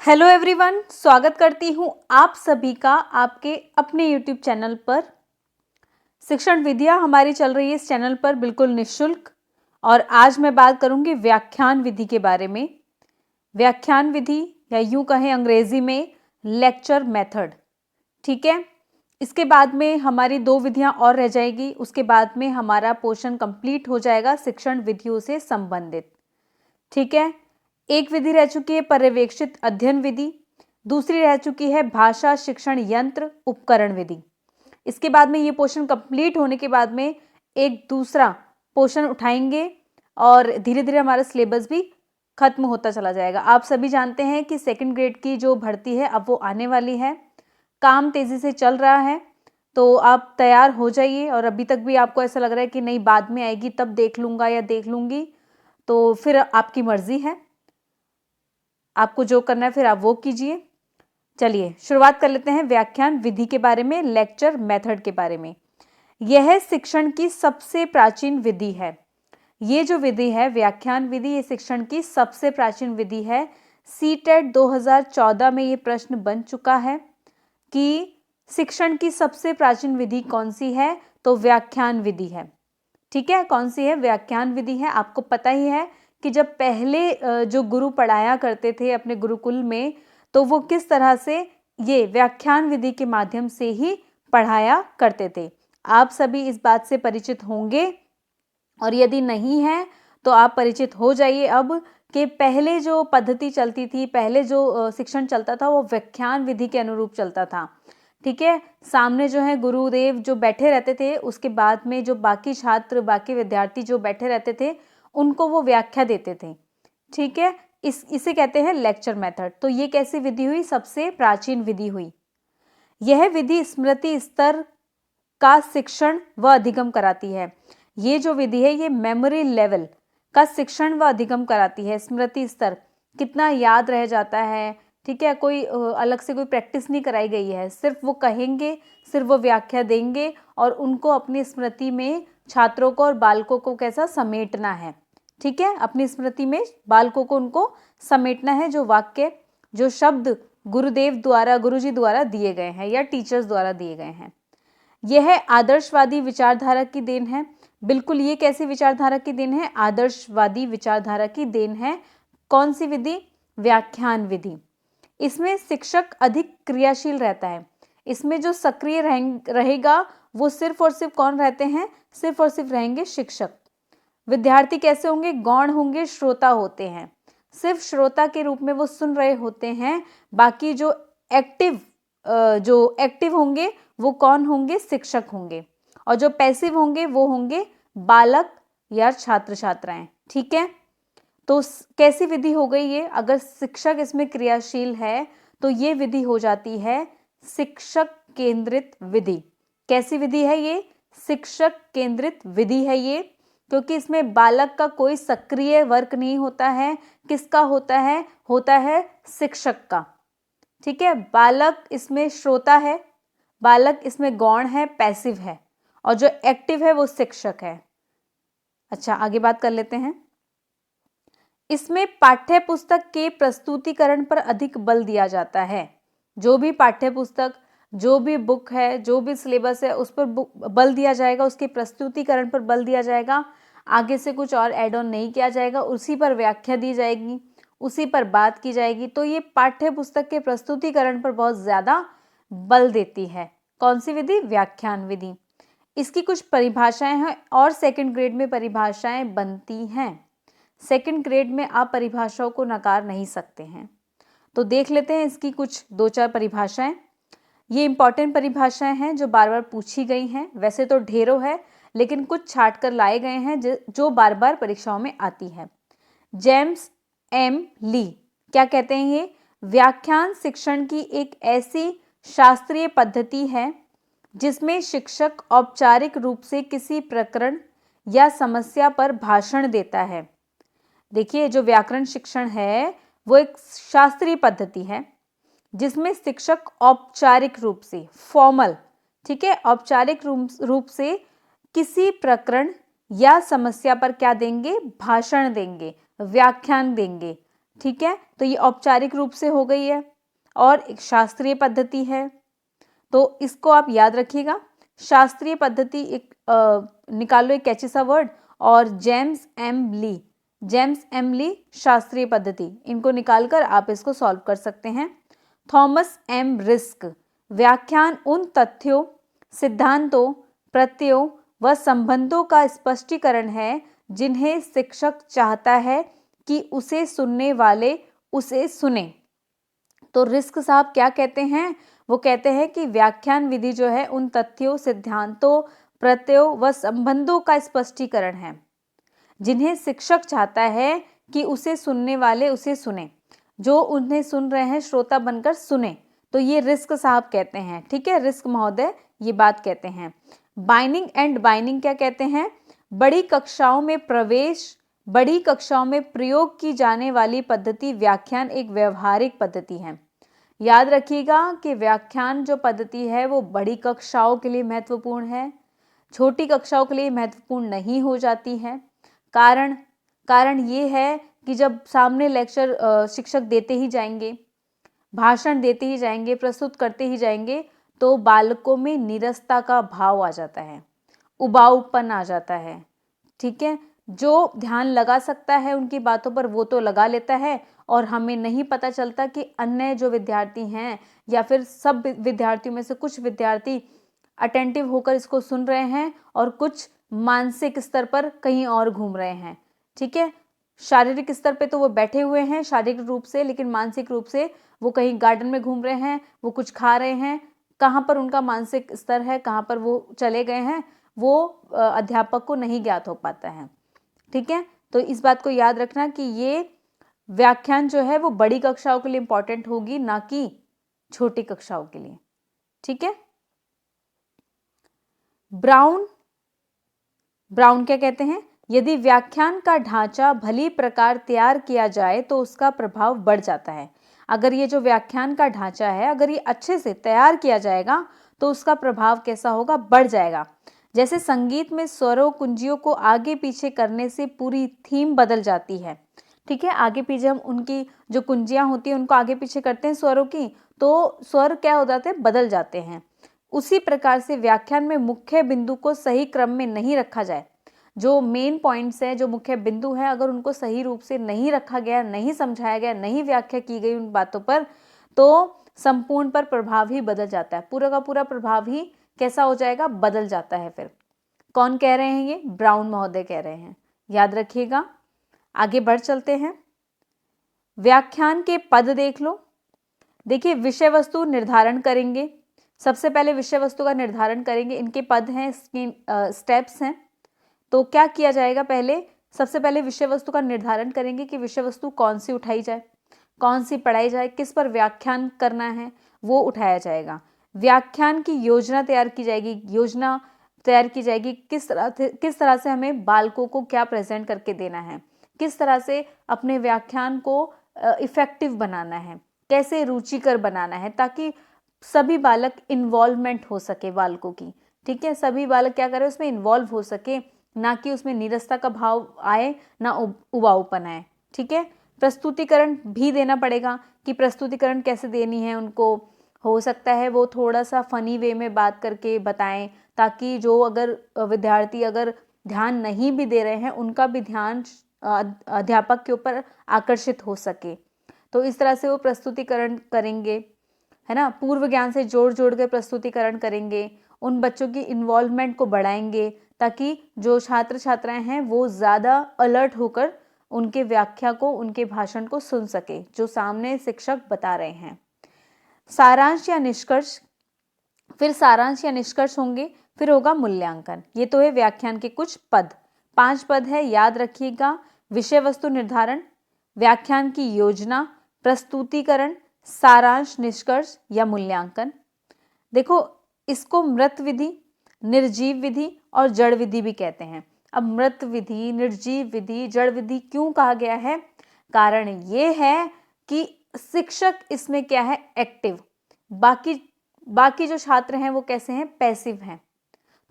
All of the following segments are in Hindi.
हेलो एवरीवन, स्वागत करती हूँ आप सभी का आपके अपने यूट्यूब चैनल पर। शिक्षण विधियाँ हमारी चल रही है इस चैनल पर बिल्कुल निःशुल्क। और आज मैं बात करूँगी व्याख्यान विधि के बारे में। व्याख्यान विधि या यूँ कहें अंग्रेजी में लेक्चर मेथड, ठीक है। इसके बाद में हमारी 2 विधियाँ और रह जाएगी। उसके बाद में हमारा पोर्शन कंप्लीट हो जाएगा शिक्षण विधियों से संबंधित, ठीक है। एक विधि रह चुकी है पर्यवेक्षित अध्ययन विधि, दूसरी रह चुकी है भाषा शिक्षण यंत्र उपकरण विधि। इसके बाद में ये पोर्शन कंप्लीट होने के बाद में एक दूसरा पोर्शन उठाएंगे और धीरे धीरे हमारा सिलेबस भी खत्म होता चला जाएगा। आप सभी जानते हैं कि सेकंड ग्रेड की जो भर्ती है अब वो आने वाली है, काम तेजी से चल रहा है, तो आप तैयार हो जाइए। और अभी तक भी आपको ऐसा लग रहा है कि नहीं बाद में आएगी तब देख लूँगा या देख लूँगी, तो फिर आपकी मर्जी है, आपको जो करना है फिर आप वो कीजिए। चलिए शुरुआत कर लेते हैं व्याख्यान विधि के बारे में, लेक्चर मेथड के बारे में। यह शिक्षण की सबसे प्राचीन विधि है। ये जो विधि है व्याख्यान विधि, ये शिक्षण की सबसे प्राचीन विधि है। सीटेट 2014 में ये प्रश्न बन चुका है कि शिक्षण की सबसे प्राचीन विधि कौन सी है, तो व्याख्यान विधि है, ठीक है। कौन सी है? व्याख्यान विधि है। आपको पता ही है कि जब पहले जो गुरु पढ़ाया करते थे अपने गुरुकुल में, तो वो किस तरह से ये व्याख्यान विधि के माध्यम से ही पढ़ाया करते थे। आप सभी इस बात से परिचित होंगे, और यदि नहीं है तो आप परिचित हो जाइए अब कि पहले जो पद्धति चलती थी, पहले जो शिक्षण चलता था वो व्याख्यान विधि के अनुरूप चलता था, ठीक है। सामने जो है गुरुदेव जो बैठे रहते थे, उसके बाद में जो बाकी छात्र बाकी विद्यार्थी जो बैठे रहते थे उनको वो व्याख्या देते थे, ठीक है। इसे कहते हैं लेक्चर मेथड। तो ये कैसी विधि हुई? सबसे प्राचीन विधि हुई। यह विधि स्मृति स्तर का शिक्षण व अधिगम कराती है। ये जो विधि है ये मेमोरी लेवल का शिक्षण व अधिगम कराती है। स्मृति स्तर कितना याद रह जाता है, ठीक है। कोई अलग से कोई प्रैक्टिस नहीं कराई गई है, सिर्फ वो कहेंगे, सिर्फ वो व्याख्या देंगे और उनको अपनी स्मृति में छात्रों को और बालकों को कैसा समेटना है, ठीक है। अपनी स्मृति में बालकों को उनको समेटना है, जो वाक्य जो शब्द गुरुदेव द्वारा गुरुजी द्वारा दिए गए हैं या टीचर्स द्वारा दिए गए हैं। यह आदर्शवादी विचारधारा की देन है। बिल्कुल, ये कैसी विचारधारा की देन है? आदर्शवादी विचारधारा की देन है। कौन सी विधि? व्याख्यान विधि। इसमें शिक्षक अधिक क्रियाशील रहता है। इसमें जो सक्रिय रहेगा वो सिर्फ और सिर्फ कौन रहते हैं? सिर्फ और सिर्फ रहेंगे शिक्षक। विद्यार्थी कैसे होंगे? गौण होंगे, श्रोता होते हैं। सिर्फ श्रोता के रूप में वो सुन रहे होते हैं। बाकी जो एक्टिव होंगे वो कौन होंगे? शिक्षक होंगे। और जो पैसिव होंगे वो होंगे बालक या छात्र छात्राएं, ठीक है। तो कैसी विधि हो गई ये? अगर शिक्षक इसमें क्रियाशील है तो ये विधि हो जाती है शिक्षक केंद्रित विधि। कैसी विधि है ये? शिक्षक केंद्रित विधि है ये, क्योंकि इसमें बालक का कोई सक्रिय वर्क नहीं होता है। किसका होता है? होता है शिक्षक का, ठीक है। बालक इसमें श्रोता है, बालक इसमें गौण है, पैसिव है, और जो एक्टिव है वो शिक्षक है। अच्छा, आगे बात कर लेते हैं। इसमें पाठ्य पुस्तक के प्रस्तुतिकरण पर अधिक बल दिया जाता है। जो भी पाठ्य पुस्तक, जो भी बुक है, जो भी सिलेबस है, उस पर बल दिया जाएगा, उसके प्रस्तुतिकरण पर बल दिया जाएगा। आगे से कुछ और ऐड ऑन नहीं किया जाएगा, उसी पर व्याख्या दी जाएगी, उसी पर बात की जाएगी। तो ये पाठ्य पुस्तक के प्रस्तुतिकरण पर बहुत ज़्यादा बल देती है। कौन सी विधि? व्याख्यान विधि। इसकी कुछ परिभाषाएं हैं और सेकंड ग्रेड में परिभाषाएं बनती हैं। सेकंड ग्रेड में आप परिभाषाओं को नकार नहीं सकते हैं। तो देख लेते हैं इसकी कुछ 2-4 परिभाषाएं। ये इंपॉर्टेंट परिभाषाएं हैं जो बार बार पूछी गई हैं। वैसे तो ढेरों है, लेकिन कुछ छाट कर लाए गए हैं जो बार बार परीक्षाओं में आती है। जेम्स एम ली क्या कहते हैं? ये व्याख्यान शिक्षण की एक ऐसी शास्त्रीय पद्धति है जिसमें शिक्षक औपचारिक रूप से किसी प्रकरण या समस्या पर भाषण देता है। देखिए, जो व्याकरण शिक्षण है वो एक शास्त्रीय पद्धति है जिसमें शिक्षक औपचारिक रूप से, फॉर्मल, ठीक है, औपचारिक रूप से किसी प्रकरण या समस्या पर क्या देंगे? भाषण देंगे, व्याख्यान देंगे। ठीक है, तो ये औपचारिक रूप से हो गई है और एक शास्त्रीय पद्धति है, तो इसको आप याद रखिएगा। शास्त्रीय पद्धति एक निकालो एक कैची सा वर्ड, और जेम्स एम ली शास्त्रीय पद्धति, इनको निकालकर आप इसको सॉल्व कर सकते हैं। थॉमस एम रिस्क व्याख्यान उन तथ्यों, सिद्धांतों, प्रत्ययों व संबंधों का स्पष्टीकरण है जिन्हें शिक्षक चाहता है कि उसे सुनने वाले उसे सुने। तो रिस्क साहब क्या कहते हैं? वो कहते हैं कि व्याख्यान विधि जो है उन तथ्यों, सिद्धांतों, प्रत्ययों व संबंधों का स्पष्टीकरण है जिन्हें शिक्षक चाहता है कि उसे सुनने वाले उसे सुने, जो उन्हें सुन रहे हैं श्रोता बनकर सुने। तो ये रिस्क साहब कहते हैं, ठीक है, रिस्क महोदय ये बात कहते हैं। बाइनिंग एंड बाइनिंग क्या कहते हैं? बड़ी कक्षाओं में प्रवेश, बड़ी कक्षाओं में प्रयोग की जाने वाली पद्धति व्याख्यान एक व्यवहारिक पद्धति है। याद रखिएगा कि व्याख्यान जो पद्धति है वो बड़ी कक्षाओं के लिए महत्वपूर्ण है, छोटी कक्षाओं के लिए महत्वपूर्ण नहीं हो जाती है। कारण ये है कि जब सामने लेक्चर शिक्षक देते ही जाएंगे, भाषण देते ही जाएंगे, प्रस्तुत करते ही जाएंगे, तो बालकों में नीरसता का भाव आ जाता है, उबाऊपन आ जाता है, ठीक है। जो ध्यान लगा सकता है उनकी बातों पर वो तो लगा लेता है, और हमें नहीं पता चलता कि अन्य जो विद्यार्थी हैं या फिर सब विद्यार्थियों में से कुछ विद्यार्थी अटेंटिव होकर इसको सुन रहे हैं और कुछ मानसिक स्तर पर कहीं और घूम रहे हैं, ठीक है। शारीरिक स्तर पे तो वो बैठे हुए हैं शारीरिक रूप से, लेकिन मानसिक रूप से वो कहीं गार्डन में घूम रहे हैं, वो कुछ खा रहे हैं। कहाँ पर उनका मानसिक स्तर है, कहाँ पर वो चले गए हैं, वो अध्यापक को नहीं ज्ञात हो पाता है, ठीक है। तो इस बात को याद रखना कि ये व्याख्यान जो है वो बड़ी कक्षाओं के लिए इंपॉर्टेंट होगी, ना कि छोटी कक्षाओं के लिए, ठीक है। ब्राउन क्या कहते हैं? यदि व्याख्यान का ढांचा भली प्रकार तैयार किया जाए तो उसका प्रभाव बढ़ जाता है। अगर ये जो व्याख्यान का ढांचा है, अगर ये अच्छे से तैयार किया जाएगा तो उसका प्रभाव कैसा होगा? बढ़ जाएगा। जैसे संगीत में स्वरों कुंजियों को आगे पीछे करने से पूरी थीम बदल जाती है, ठीक है। आगे पीछे हम उनकी जो कुंजियां होती हैं उनको आगे पीछे करते हैं स्वरों की, तो स्वर क्या हो जाते हैं? बदल जाते हैं। उसी प्रकार से व्याख्यान में मुख्य बिंदु को सही क्रम में नहीं रखा जाए, जो मेन पॉइंट्स हैं, जो मुख्य बिंदु हैं, अगर उनको सही रूप से नहीं रखा गया, नहीं समझाया गया, नहीं व्याख्या की गई उन बातों पर, तो संपूर्ण पर प्रभाव ही बदल जाता है। पूरा का पूरा प्रभाव ही कैसा हो जाएगा? बदल जाता है। फिर कौन कह रहे हैं? ये ब्राउन महोदय कह रहे हैं, याद रखिएगा। आगे बढ़ चलते हैं। व्याख्यान के पद देख लो। देखिए, विषय वस्तु निर्धारण करेंगे। सबसे पहले विषय वस्तु का निर्धारण करेंगे, इनके पद हैं, स्टेप्स हैं। तो क्या किया जाएगा? सबसे पहले विषय वस्तु का निर्धारण करेंगे कि विषय वस्तु कौन सी उठाई जाए, कौन सी पढ़ाई जाए, किस पर व्याख्यान करना है वो उठाया जाएगा। व्याख्यान की योजना तैयार की जाएगी, किस तरह से हमें बालकों को क्या प्रेजेंट करके देना है, किस तरह से अपने व्याख्यान को इफेक्टिव बनाना है, कैसे रुचिकर बनाना है, ताकि सभी बालक इन्वॉल्वमेंट हो सके बालकों की, ठीक है। सभी बालक क्या करें? उसमें इन्वॉल्व हो सके, ना कि उसमें नीरसता का भाव आए, ना उबाऊपन आए, ठीक है। प्रस्तुतिकरण भी देना पड़ेगा कि प्रस्तुतिकरण कैसे देनी है उनको। हो सकता है वो थोड़ा सा फनी वे में बात करके बताएं, ताकि जो अगर विद्यार्थी अगर ध्यान नहीं भी दे रहे हैं उनका भी ध्यान अध्यापक के ऊपर आकर्षित हो सके। तो इस तरह से वो प्रस्तुतिकरण करेंगे, है ना। पूर्व ज्ञान से जोड़ कर प्रस्तुतिकरण करेंगे, उन बच्चों की इन्वॉल्वमेंट को बढ़ाएंगे, ताकि जो छात्र छात्राएं हैं वो ज़्यादा अलर्ट होकर उनके व्याख्या को, उनके भाषण को सुन सके जो सामने शिक्षक बता रहे हैं। सारांश या निष्कर्ष, फिर सारांश या निष्कर्ष होंगे, फिर होगा मूल्यांकन। ये तो है व्याख्यान के कुछ पद, 5 पद है, याद रखिएगा। विषय वस्तु निर्धारण, व्याख्यान की योजना, प्रस्तुतिकरण, सारांश, निष्कर्ष या मूल्यांकन। देखो, इसको मृत विधि, निर्जीव विधि और जड़ विधि भी कहते हैं। अब मृत विधि, निर्जीव विधि, जड़ विधि क्यों कहा गया है? कारण ये है कि शिक्षक इसमें क्या है? एक्टिव। बाकी जो छात्र हैं वो कैसे हैं? पैसिव हैं।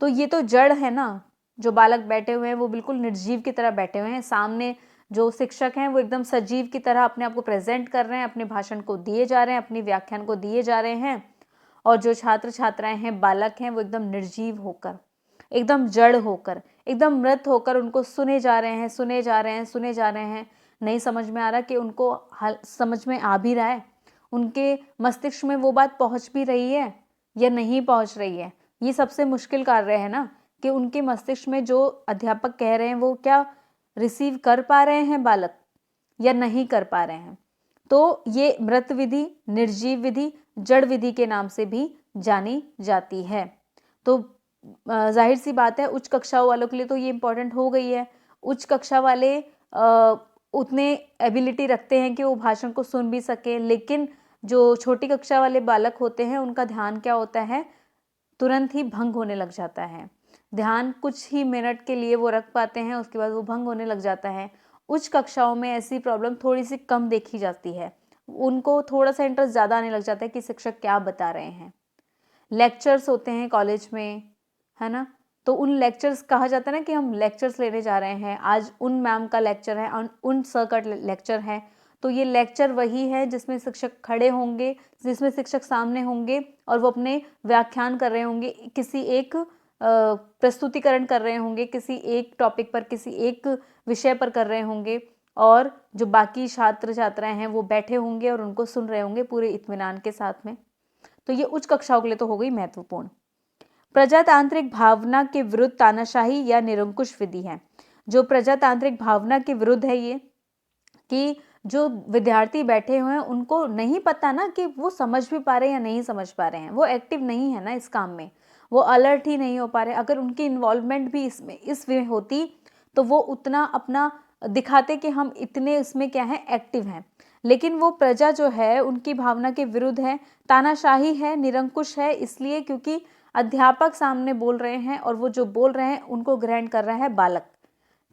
तो ये तो जड़ है ना, जो बालक बैठे हुए हैं वो बिल्कुल निर्जीव की तरह बैठे हुए हैं। सामने जो शिक्षक हैं वो एकदम सजीव की तरह अपने आप को प्रेजेंट कर रहे हैं, अपने भाषण को दिए जा रहे हैं, अपनी व्याख्यान को दिए जा रहे हैं। और जो छात्र छात्राएं हैं, बालक हैं, वो एकदम निर्जीव होकर, एकदम जड़ होकर, एकदम मृत होकर उनको सुने जा रहे हैं, सुने जा रहे हैं, सुने जा रहे हैं। नहीं समझ में आ रहा कि उनको समझ में आ भी रहा है, उनके मस्तिष्क में वो बात पहुंच भी रही है या नहीं पहुंच रही है। ये सबसे मुश्किल कार्य है ना, कि उनके मस्तिष्क में जो अध्यापक कह रहे हैं वो क्या रिसीव कर पा रहे हैं बालक या नहीं कर पा रहे हैं। तो ये मृत विधि, निर्जीव विधि, जड़ विधि के नाम से भी जानी जाती है। तो जाहिर सी बात है उच्च कक्षाओं वालों के लिए तो ये इम्पोर्टेंट हो गई है। उच्च कक्षा वाले उतने एबिलिटी रखते हैं कि वो भाषण को सुन भी सके, लेकिन जो छोटी कक्षा वाले बालक होते हैं उनका ध्यान क्या होता है, तुरंत ही भंग होने लग जाता है। ध्यान कुछ ही मिनट के लिए वो रख पाते हैं, उसके बाद वो भंग होने लग जाता है। उच्च कक्षाओं में ऐसी प्रॉब्लम थोड़ी सी कम देखी जाती है, उनको थोड़ा सा इंटरेस्ट ज़्यादा आने लग जाता है कि शिक्षक क्या बता रहे हैं। लेक्चर्स होते हैं कॉलेज में, है ना, तो उन लेक्चर्स कहा जाता है ना कि हम लेक्चर्स लेने जा रहे हैं, आज उन मैम का लेक्चर है, उन सर का लेक्चर है। तो ये लेक्चर वही है जिसमें शिक्षक खड़े होंगे, जिसमें शिक्षक सामने होंगे और वो अपने व्याख्यान कर रहे होंगे, किसी एक प्रस्तुतिकरण कर रहे होंगे, किसी एक टॉपिक पर, किसी एक विषय पर कर रहे होंगे, और जो बाकी छात्र छात्राएं हैं वो बैठे होंगे और उनको सुन रहे होंगे पूरे इत्मीनान के साथ में। तो ये उच्च कक्षाओं के लिए तो हो गई महत्वपूर्ण। प्रजातांत्रिक भावना के विरुद्ध तानाशाही या निरंकुश विधि है। जो प्रजातांत्रिक भावना के विरुद्ध है ये, कि जो विद्यार्थी बैठे हुए हैं उनको नहीं पता ना कि वो समझ भी पा रहे हैं या नहीं समझ पा रहे हैं, वो एक्टिव नहीं है ना इस काम में, वो अलर्ट ही नहीं हो पा रहे। अगर उनकी इन्वॉल्वमेंट भी इसमें होती तो वो उतना अपना दिखाते कि हम इतने इसमें क्या है, एक्टिव हैं। लेकिन वो प्रजा जो है उनकी भावना के विरुद्ध है, तानाशाही है, निरंकुश है, इसलिए क्योंकि अध्यापक सामने बोल रहे हैं और वो जो बोल रहे हैं उनको ग्रहण कर रहा है बालक।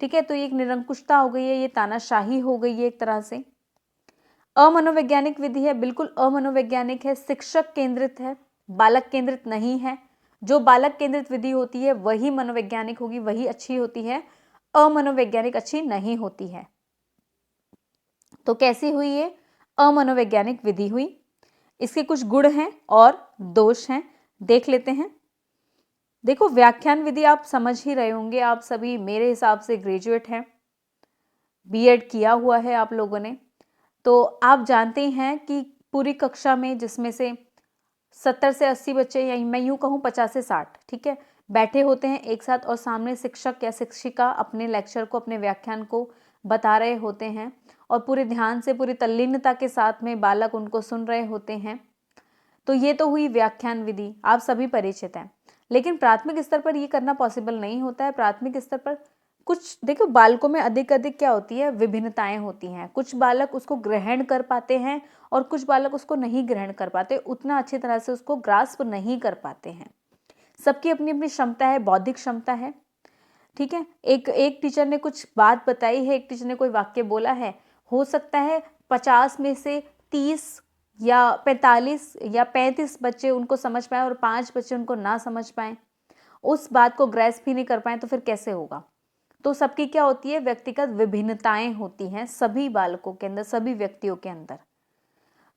ठीक है, तो ये एक निरंकुशता हो गई है, ये तानाशाही हो गई है एक तरह से। अमनोवैज्ञानिक विधि है, बिल्कुल अमनोवैज्ञानिक है, शिक्षक केंद्रित है, बालक केंद्रित नहीं है। जो बालक केंद्रित विधि होती है वही मनोवैज्ञानिक होगी, वही अच्छी होती है, अमनोवैज्ञानिक अच्छी नहीं होती है। तो कैसी हुई ये अमनोवैज्ञानिक विधि हुई? इसके कुछ गुण हैं और दोष हैं, देख लेते हैं। देखो, व्याख्यान विधि आप समझ ही रहे होंगे, आप सभी मेरे हिसाब से ग्रेजुएट हैं, बीएड किया हुआ है आप लोगों ने, तो आप जानते हैं कि पूरी कक्षा में जिसमें से 70 से 80 बच्चे, या मैं यूँ कहूँ 50 से 60, ठीक है, बैठे होते हैं एक साथ और सामने शिक्षक या शिक्षिका अपने लेक्चर को, अपने व्याख्यान को बता रहे होते हैं और पूरे ध्यान से, पूरी तल्लीनता के साथ में बालक उनको सुन रहे होते हैं। तो ये तो हुई व्याख्यान विधि, आप सभी परिचित हैं। लेकिन प्राथमिक स्तर पर ये करना पॉसिबल नहीं होता है। प्राथमिक स्तर पर कुछ देखो, बालकों में अधिक क्या होती है, विभिन्नताएं होती हैं। कुछ बालक उसको ग्रहण कर पाते हैं और कुछ बालक उसको नहीं ग्रहण कर पाते, उतना अच्छी तरह से उसको ग्रास्प नहीं कर पाते हैं। सबकी अपनी अपनी क्षमता है, बौद्धिक क्षमता है, ठीक है। एक टीचर ने कुछ बात बताई है, एक टीचर ने कोई वाक्य बोला है, हो सकता है 50 में से 30 या 45 या 35 बच्चे उनको समझ पाए और 5 बच्चे उनको ना समझ पाए, उस बात को ग्रैस्प भी नहीं कर पाए, तो फिर कैसे होगा? तो सबकी क्या होती है, व्यक्तिगत विभिन्नताएं होती हैं सभी बालकों के अंदर, सभी व्यक्तियों के अंदर।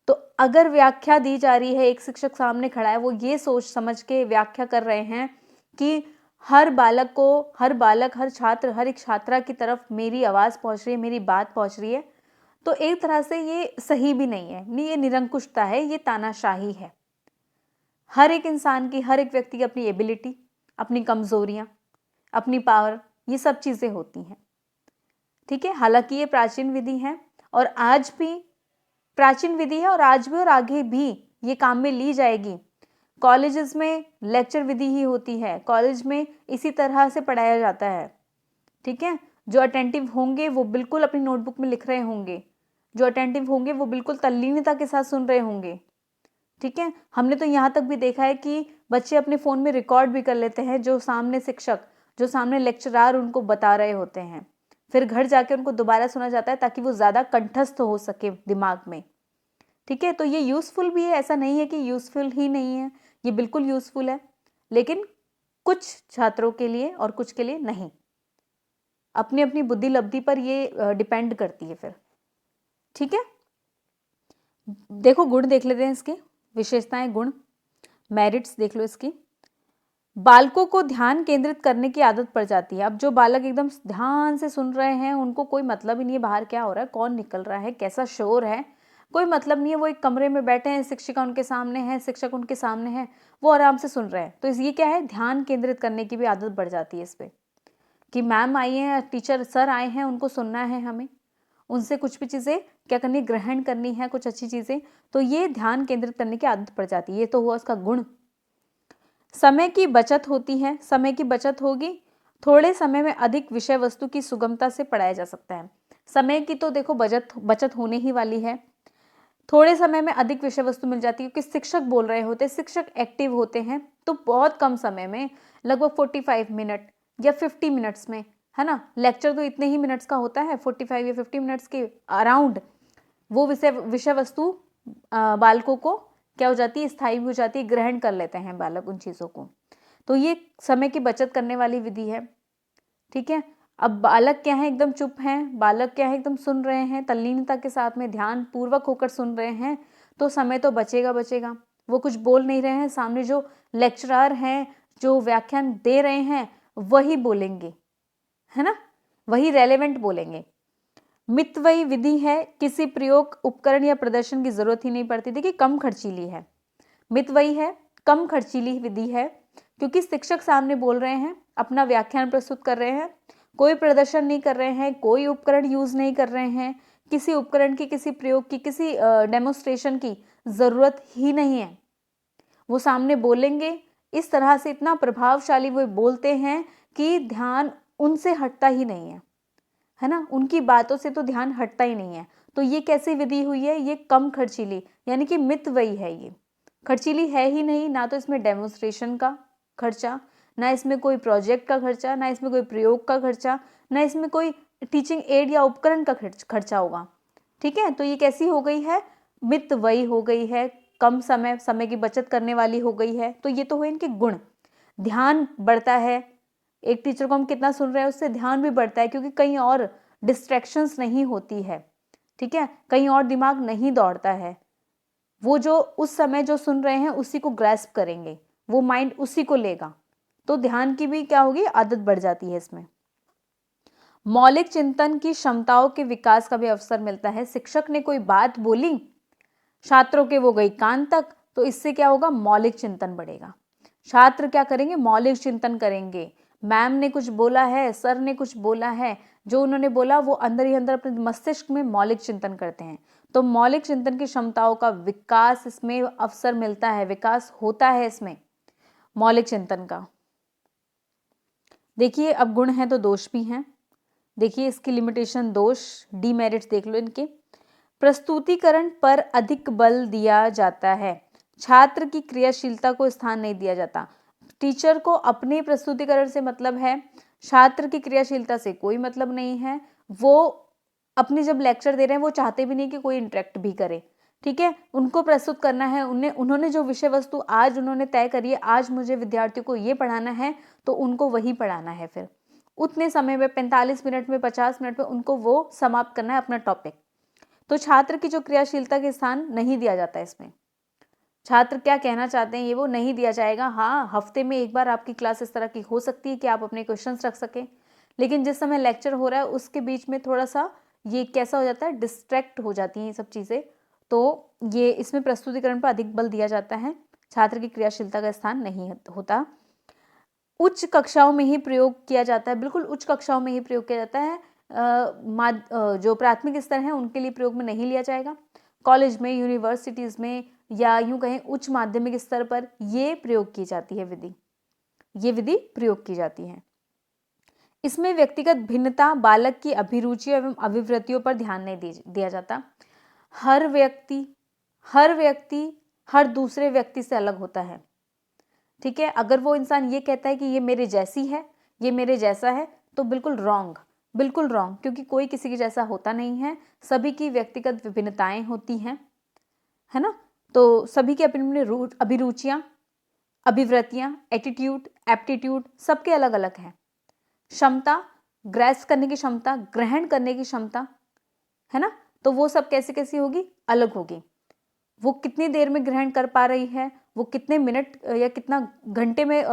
तो अगर व्याख्या दी जा रही है, एक शिक्षक सामने खड़ा है, वो ये सोच समझ के व्याख्या कर रहे हैं कि हर बालक को, हर बालक, हर छात्र, हर एक छात्रा की तरफ मेरी आवाज़ पहुंच रही है, मेरी बात पहुंच रही है, तो एक तरह से ये सही भी नहीं है, नहीं, ये निरंकुशता है, ये तानाशाही है। हर एक इंसान की, हर एक व्यक्ति की अपनी एबिलिटी, अपनी कमजोरियां, अपनी पावर, ये सब चीज़ें होती हैं, ठीक है। हालांकि ये प्राचीन विधि है और आज भी प्राचीन विधि है और आज भी और आगे भी ये काम में ली जाएगी। कॉलेजेस में लेक्चर विधि ही होती है, कॉलेज में इसी तरह से पढ़ाया जाता है, ठीक है। जो अटेंटिव होंगे वो बिल्कुल अपनी नोटबुक में लिख रहे होंगे, जो अटेंटिव होंगे वो बिल्कुल तल्लीनता के साथ सुन रहे होंगे, ठीक है। हमने तो यहाँ तक भी देखा है कि बच्चे अपने फ़ोन में रिकॉर्ड भी कर लेते हैं जो सामने शिक्षक, जो सामने लेक्चरार उनको बता रहे होते हैं, फिर घर जाके उनको दोबारा सुना जाता है ताकि वो ज़्यादा कंठस्थ हो सके दिमाग में, ठीक है। तो ये यूज़फुल भी है, ऐसा नहीं है कि यूज़फुल ही नहीं है, ये बिल्कुल यूज़फुल है, लेकिन कुछ छात्रों के लिए और कुछ के लिए नहीं। अपनी अपनी बुद्धि लब्धि पर ये डिपेंड करती है फिर। ठीक है, देखो गुण देख लेते हैं इसके, विशेषताएं, गुण, मेरिट्स देख लो इसकी। बालकों को ध्यान केंद्रित करने की आदत पड़ जाती है। अब जो बालक एकदम ध्यान से सुन रहे हैं, उनको कोई मतलब ही नहीं है बाहर क्या हो रहा है, कौन निकल रहा है, कैसा शोर है, कोई मतलब नहीं है। वो एक कमरे में बैठे हैं, शिक्षिका उनके सामने है, शिक्षक उनके सामने है, वो आराम से सुन रहे हैं। तो ये क्या है, ध्यान केंद्रित करने की भी आदत बढ़ जाती है इस पर, कि मैम आई हैं, टीचर सर आए हैं, उनको सुनना है हमें, उनसे कुछ भी चीज़ें क्या करनी, ग्रहण करनी है, कुछ अच्छी चीज़ें। तो ये ध्यान केंद्रित करने की आदत पड़ जाती है। ये तो हुआ उसका गुण। समय की बचत होती है, समय की बचत होगी, थोड़े समय में अधिक विषय वस्तु की सुगमता से पढ़ाया जा सकता है। समय की तो देखो बचत होने ही वाली है। थोड़े समय में अधिक विषय वस्तु मिल जाती है, क्योंकि शिक्षक बोल रहे होते, शिक्षक एक्टिव होते हैं, तो बहुत कम समय में, लगभग 45 मिनट या 50 मिनट्स में, है ना, लेक्चर तो इतने ही मिनट्स का होता है, 45 या 50 मिनट्स के अराउंड वो विषय वस्तु बालकों को क्या हो जाती है, स्थायी हो जाती है, ग्रहण कर लेते हैं बालक उन चीज़ों को। तो ये समय की बचत करने वाली विधि है। ठीक है, अब बालक क्या है, एकदम चुप हैं, बालक क्या है, एकदम सुन रहे हैं, तल्लीनता के साथ में ध्यान पूर्वक होकर सुन रहे हैं, तो समय तो बचेगा बचेगा। वो कुछ बोल नहीं रहे हैं, सामने जो लेक्चरर हैं, जो व्याख्यान दे रहे हैं, वही बोलेंगे, है ना, वही रेलेवेंट बोलेंगे। मितव्ययी विधि है, किसी प्रयोग, उपकरण या प्रदर्शन की जरूरत ही नहीं पड़ती। देखिए कम खर्चीली है, मितव्ययी है, कम खर्चीली विधि है, क्योंकि शिक्षक सामने बोल रहे हैं, अपना व्याख्यान प्रस्तुत कर रहे हैं, कोई प्रदर्शन नहीं कर रहे हैं, कोई उपकरण यूज नहीं कर रहे हैं, किसी उपकरण की, किसी प्रयोग की, किसी डेमोन्स्ट्रेशन की जरूरत ही नहीं है। वो सामने बोलेंगे, इस तरह से इतना प्रभावशाली वो बोलते हैं कि ध्यान उनसे हटता ही नहीं है ना, उनकी बातों से तो ध्यान हटता ही नहीं है। तो ये कैसी विधि हुई है, ये कम खर्चीली, यानी कि मितव्ययी है। ये खर्चीली है ही नहीं, ना तो इसमें डेमोन्स्ट्रेशन का खर्चा, ना इसमें कोई प्रोजेक्ट का खर्चा, ना इसमें कोई प्रयोग का खर्चा, ना इसमें कोई टीचिंग एड या उपकरण का खर्चा होगा। ठीक है, तो ये कैसी हो गई है, मितव्ययी हो गई है, कम समय की बचत करने वाली हो गई है। तो ये तो हुए इनके गुण। ध्यान बढ़ता है, एक टीचर को हम कितना सुन रहे हैं उससे ध्यान भी बढ़ता है, क्योंकि कहीं और डिस्ट्रैक्शंस नहीं होती है। ठीक है, कहीं और दिमाग नहीं दौड़ता है, वो जो उस समय जो सुन रहे हैं उसी को ग्रैस्प करेंगे, वो माइंड उसी को लेगा। तो ध्यान की भी क्या होगी, आदत बढ़ जाती है इसमें। मौलिक चिंतन की क्षमताओं के विकास का भी अवसर मिलता है। शिक्षक ने कोई बात बोली, छात्रों के वो गई कान तक, तो इससे क्या होगा, मौलिक चिंतन बढ़ेगा। छात्र क्या करेंगे, मौलिक चिंतन करेंगे। मैम ने कुछ बोला है, सर ने कुछ बोला है, जो उन्होंने बोला वो अंदर ही अंदर अपने मस्तिष्क में मौलिक चिंतन करते हैं। तो मौलिक चिंतन की क्षमताओं का विकास इसमें अवसर मिलता है, विकास होता है इसमें मौलिक चिंतन का। देखिए अब गुण है तो दोष भी हैं। देखिए इसकी लिमिटेशन, दोष, डीमेरिट्स देख लो इनके। प्रस्तुतिकरण पर अधिक बल दिया जाता है, छात्र की क्रियाशीलता को स्थान नहीं दिया जाता। टीचर को अपने प्रस्तुतिकरण से मतलब है, छात्र की क्रियाशीलता से कोई मतलब नहीं है। वो अपनी जब लेक्चर दे रहे हैं वो चाहते भी नहीं कि कोई इंटरेक्ट भी करे। ठीक है, उनको प्रस्तुत करना है, उन्होंने जो विषय वस्तु आज उन्होंने तय करी है, आज मुझे विद्यार्थियों को ये पढ़ाना है, तो उनको वही पढ़ाना है। फिर उतने समय में 45 मिनट में, 50 मिनट में उनको वो समाप्त करना है अपना टॉपिक। तो छात्र की जो क्रियाशीलता के स्थान नहीं दिया जाता है इसमें। छात्र क्या कहना चाहते हैं ये वो नहीं दिया जाएगा। हाँ, हफ्ते में एक बार आपकी क्लास इस तरह की हो सकती है कि आप अपने क्वेश्चंस रख सकें, लेकिन जिस समय लेक्चर हो रहा है उसके बीच में थोड़ा सा ये कैसा हो जाता है, डिस्ट्रैक्ट हो जाती हैं ये सब चीज़ें। तो ये इसमें प्रस्तुतिकरण पर अधिक बल दिया जाता है, छात्र की क्रियाशीलता का स्थान नहीं होता। उच्च कक्षाओं में ही प्रयोग किया जाता है, बिल्कुल उच्च कक्षाओं में ही प्रयोग किया जाता है। जो प्राथमिक स्तर है उनके लिए प्रयोग में नहीं लिया जाएगा। कॉलेज में, यूनिवर्सिटीज़ में, या यूं कहें उच्च माध्यमिक स्तर पर ये प्रयोग की जाती है विधि, ये विधि प्रयोग की जाती है। इसमें व्यक्तिगत भिन्नता, बालक की अभिरुचि एवं अभिवृत्तियों पर ध्यान नहीं दिया जाता। हर व्यक्ति हर दूसरे व्यक्ति से अलग होता है। ठीक है, अगर वो इंसान ये कहता है कि ये मेरे जैसी है, ये मेरे जैसा है, तो बिल्कुल रॉन्ग, बिल्कुल रॉन्ग, क्योंकि कोई किसी के जैसा होता नहीं है। सभी की व्यक्तिगत विभिन्नताएं होती हैं, है ना। तो सभी के अपने अभिरुचियां, अभिवृत्तियां, एटीट्यूड, एप्टीट्यूड सबके अलग अलग हैं। क्षमता, ग्रैस्प करने की क्षमता, ग्रहण करने की क्षमता, है ना, तो वो सब कैसे कैसी होगी, अलग होगी। वो कितनी देर में ग्रहण कर पा रही है, वो कितने मिनट या कितना घंटे में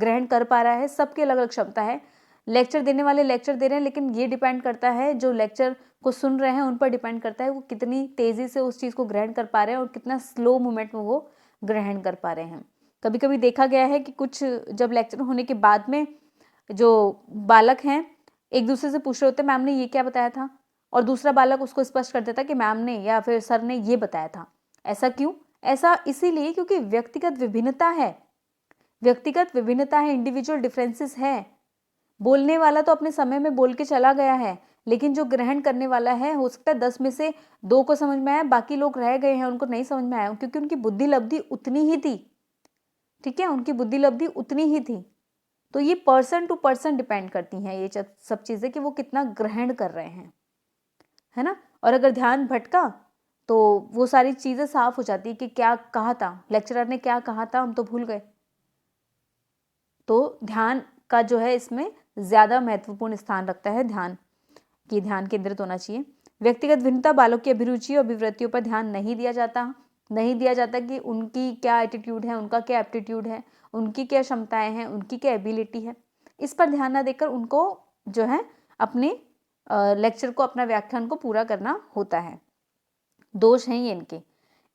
ग्रहण कर पा रहा है, सबकी अलग अलग क्षमता है। लेक्चर देने वाले लेक्चर दे रहे हैं, लेकिन ये डिपेंड करता है जो लेक्चर को सुन रहे हैं उन पर डिपेंड करता है वो कितनी तेज़ी से उस चीज़ को ग्रहण कर पा रहे हैं और कितना स्लो मूवमेंट में वो ग्रहण कर पा रहे हैं। कभी कभी देखा गया है कि कुछ जब लेक्चर होने के बाद में जो बालक हैं एक दूसरे से पूछ रहे होते, मैम ने ये क्या बताया था, और दूसरा बालक उसको स्पष्ट कर देता कि मैम ने या फिर सर ने ये बताया था। ऐसा क्यों? ऐसा इसीलिए क्योंकि व्यक्तिगत विभिन्नता है, व्यक्तिगत विभिन्नता है, इंडिविजुअल डिफरेंसेस है। बोलने वाला तो अपने समय में बोल के चला गया है, लेकिन जो ग्रहण करने वाला है हो सकता है 10 में से 2 को समझ में आया, बाकी लोग रह गए हैं, उनको नहीं समझ में आया, क्योंकि उनकी बुद्धि लब्धि उतनी ही थी। ठीक है, उनकी बुद्धि लब्धि उतनी ही थी। तो ये पर्सन टू पर्सन डिपेंड करती हैं ये सब चीज़ें कि वो कितना ग्रहण कर रहे हैं, है ना। और अगर ध्यान भटका तो वो सारी चीज़ें साफ हो जाती है कि क्या कहा था लेक्चरर ने, क्या कहा था हम तो भूल गए। तो ध्यान का जो है इसमें ज़्यादा महत्वपूर्ण स्थान रखता है, ध्यान केंद्रित होना चाहिए। व्यक्तिगत भिन्नता, बालक की अभिरुचि और अभिवृत्तियों पर ध्यान नहीं दिया जाता कि उनकी क्या एटीट्यूड है, उनका क्या एप्टीट्यूड है, उनकी क्या क्षमताएं हैं, उनकी क्या एबिलिटी है। इस पर ध्यान ना देकर उनको जो है अपने लेक्चर को, अपना व्याख्यान को पूरा करना होता है। दोष हैं ये इनके।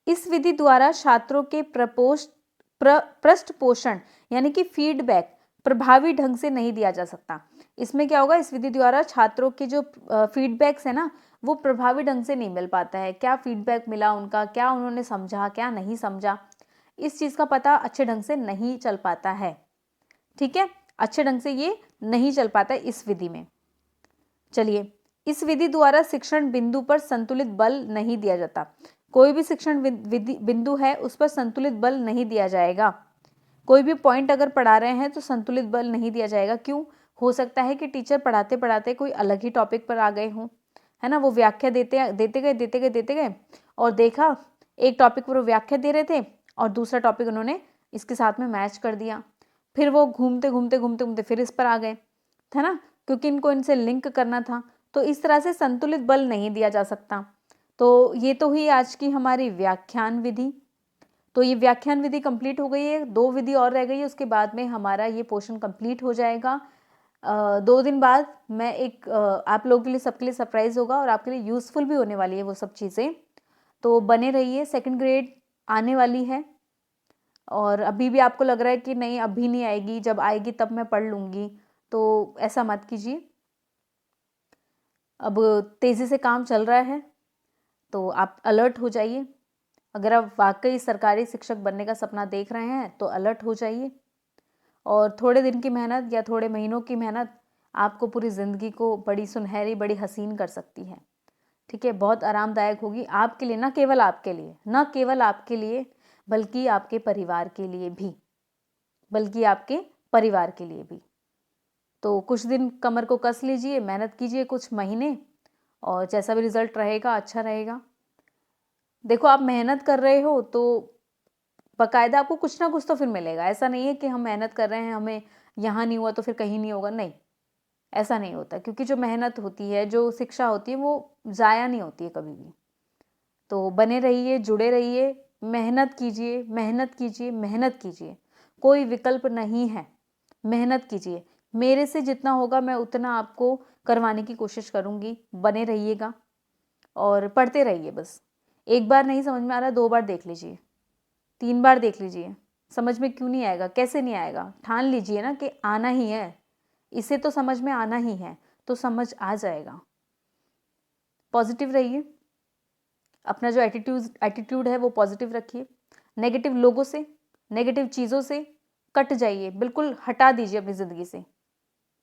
इस विधि द्वारा छात्रों के पृष्ठ पोषण यानी कि फीडबैक प्रभावी ढंग से नहीं दिया जा सकता। इसमें क्या होगा, इस विधि द्वारा छात्रों के जो फीडबैक्स है ना वो प्रभावी ढंग से नहीं मिल पाता है। क्या फीडबैक मिला उनका, क्या उन्होंने समझा, क्या नहीं समझा, इस चीज़ का पता अच्छे ढंग से नहीं चल पाता है। ठीक है, अच्छे ढंग से ये नहीं चल पाता है इस विधि में। चलिए, इस विधि द्वारा शिक्षण बिंदु पर संतुलित बल नहीं दिया जाता। कोई भी शिक्षण बिंदु है उस पर संतुलित बल नहीं दिया जाएगा। कोई भी पॉइंट अगर पढ़ा रहे हैं तो संतुलित बल नहीं दिया जाएगा। क्यों? हो सकता है कि टीचर पढ़ाते पढ़ाते कोई अलग ही टॉपिक पर आ गए हों, है ना, वो व्याख्या देते गए और देखा एक टॉपिक पर वो व्याख्या दे रहे थे और दूसरा टॉपिक उन्होंने इसके साथ में मैच कर दिया, फिर वो घूमते फिर इस पर आ गए, है ना, क्योंकि इनको इनसे लिंक करना था। तो इस तरह से संतुलित बल नहीं दिया जा सकता। तो ये तो हुई आज की हमारी व्याख्यान विधि। तो ये व्याख्यान विधि कंप्लीट हो गई है, 2 विधि और रह गई है, उसके बाद में हमारा ये पोर्शन कंप्लीट हो जाएगा। 2 दिन बाद मैं एक आप लोगों के लिए, सबके लिए सरप्राइज होगा और आपके लिए यूज़फुल भी होने वाली है वो सब चीज़ें। तो बने रहिए, सेकंड ग्रेड आने वाली है और अभी भी आपको लग रहा है कि नहीं अभी नहीं आएगी, जब आएगी तब मैं पढ़ लूँगी, तो ऐसा मत कीजिए। अब तेज़ी से काम चल रहा है तो आप अलर्ट हो जाइए। अगर आप वाकई सरकारी शिक्षक बनने का सपना देख रहे हैं तो अलर्ट हो जाइए। और थोड़े दिन की मेहनत या थोड़े महीनों की मेहनत आपको पूरी ज़िंदगी को बड़ी सुनहरी, बड़ी हसीन कर सकती है। ठीक है, बहुत आरामदायक होगी आपके लिए, ना केवल आपके लिए बल्कि आपके परिवार के लिए भी, तो कुछ दिन कमर को कस लीजिए, मेहनत कीजिए कुछ महीने और जैसा भी रिजल्ट रहेगा अच्छा रहेगा। देखो, आप मेहनत कर रहे हो तो बाकायदा आपको कुछ ना कुछ तो फिर मिलेगा। ऐसा नहीं है कि हम मेहनत कर रहे हैं, हमें यहाँ नहीं हुआ तो फिर कहीं नहीं होगा, नहीं, ऐसा नहीं होता। क्योंकि जो मेहनत होती है, जो शिक्षा होती है, वो ज़ाया नहीं होती है कभी भी। तो बने रहिए, जुड़े रहिए, मेहनत कीजिए, कोई विकल्प नहीं है, मेहनत कीजिए। मेरे से जितना होगा मैं उतना आपको करवाने की कोशिश करूँगी। बने रहिएगा और पढ़ते रहिए। बस एक बार नहीं समझ में आ रहा, 2 बार देख लीजिए, 3 बार देख लीजिए। समझ में क्यों नहीं आएगा, कैसे नहीं आएगा, ठान लीजिए ना कि आना ही है, इसे तो समझ में आना ही है, तो समझ आ जाएगा। पॉजिटिव रहिए, अपना जो एटीट्यूड है वो पॉजिटिव रखिए। नेगेटिव लोगों से, नेगेटिव चीज़ों से कट जाइए, बिल्कुल हटा दीजिए अपनी ज़िंदगी से।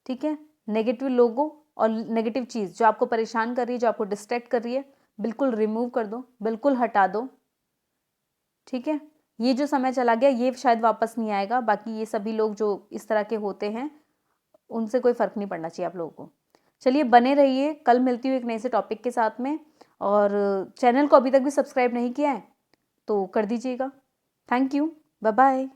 ठीक है, नेगेटिव लोगों और नेगेटिव चीज़ जो आपको परेशान कर रही है, जो आपको डिस्ट्रैक्ट कर रही है, बिल्कुल रिमूव कर दो, बिल्कुल हटा दो। ठीक है, ये जो समय चला गया ये शायद वापस नहीं आएगा। बाकी ये सभी लोग जो इस तरह के होते हैं उनसे कोई फ़र्क नहीं पड़ना चाहिए आप लोगों को। चलिए, बने रहिए, कल मिलती हूँ एक नए से टॉपिक के साथ में। और चैनल को अभी तक भी सब्सक्राइब नहीं किया है तो कर दीजिएगा। Thank you, bye bye.